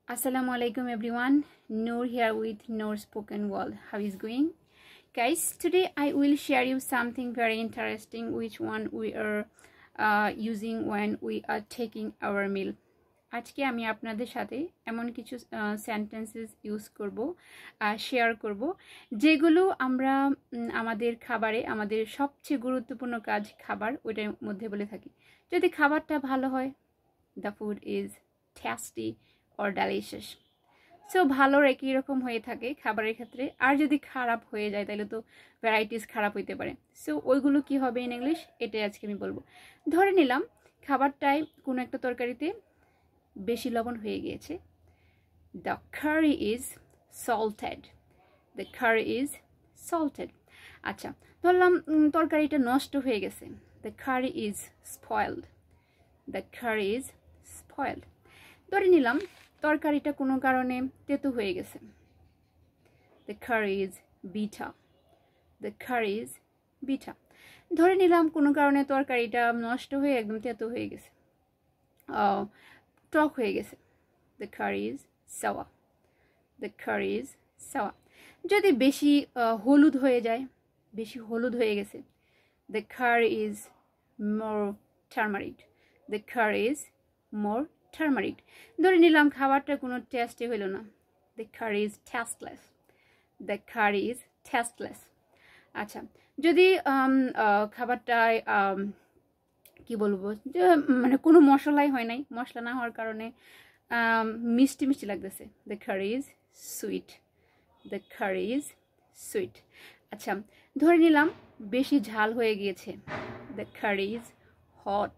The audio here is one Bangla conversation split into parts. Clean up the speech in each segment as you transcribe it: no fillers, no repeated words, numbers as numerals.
Assalamu alaikum everyone. Noor here with Noor Spoken World. How is going? Guys, today I will share you something very interesting which one we are using when we are taking our meal. আজকে আমি আপনাদের সাথে এমন কিছু সেন্টেন্সেস ইউজ করব শেয়ার করব যেগুলো আমরা আমাদের খাবারে আমাদের সবচেয়ে গুরুত্বপূর্ণ কাজ খাবার ওইটার মধ্যে বলে থাকি। যদি খাবারটা ভালো হয়, the food is tasty or delicious. So ভালোর একই রকম হয়ে থাকে খাবারের ক্ষেত্রে, আর যদি খারাপ হয়ে যায় তাহলে তো ভ্যারাইটিস খারাপ হইতে পারে। সো ওইগুলো কি হবে ইন ইংলিশ, এটাই আজকে আমি বলবো। ধরে নিলাম খাবারটায় কোনো একটা তরকারিতে বেশি লবণ হয়ে গিয়েছে। The curry is salted. The curry is salted. আচ্ছা, ধরলাম তরকারিটা নষ্ট হয়ে গেছে। The curry is spoiled. The curry is spoiled. ধরে নিলাম তরকারিটা কোনো কারণে তেতো হয়ে গেছে। The curry is bitter. The curry is bitter. ধরে নিলাম কোনো কারণে তরকারিটা নষ্ট হয়ে একদম তেতো হয়ে গেছে, টক হয়ে গেছে। The curry is sour. The curry is sour. যদি বেশি হলুদ হয়ে যায়, বেশি হলুদ হয়ে গেছে, the curry is more turmeric. The curry is more turmeric. ধরে নিলাম খাবারটা কোনো টেস্টে হইল না। The curry is tasteless. The curry is tasteless. আচ্ছা, যদি খাবারটায় কি বলবো, যে মানে কোনো মশলাই হয় নাই, মশলা না হওয়ার কারণে মিষ্টি মিষ্টি লাগতেছে। The curry is sweet. The curry is sweet. আচ্ছা, ধরে নিলাম বেশি ঝাল হয়ে গিয়েছে। The curry is hot.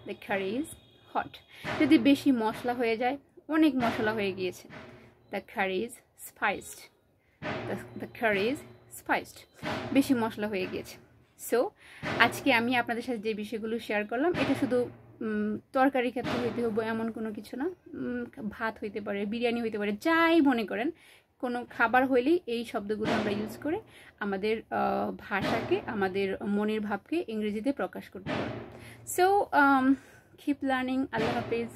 The curry is hot. যদি বেশি মশলা হয়ে যায়, অনেক মশলা হয়ে গিয়েছে, the curry is spiced. The curry is spiced. বেশি মশলা হয়ে গিয়েছে। সো আজকে আমি আপনাদের সাথে যে বিষয়গুলো শেয়ার করলাম, এটা শুধু তরকারির ক্ষেত্রে হইতে হবে এমন কোনো কিছু না। ভাত হইতে পারে, বিরিয়ানি হইতে পারে, যাই মনে করেন কোনো খাবার হইলেই এই শব্দগুলো আমরা ইউজ করে আমাদের ভাষাকে, আমাদের মনের ভাবকে ইংরেজিতে প্রকাশ করতে পারি। So keep learning. Allah Hafiz.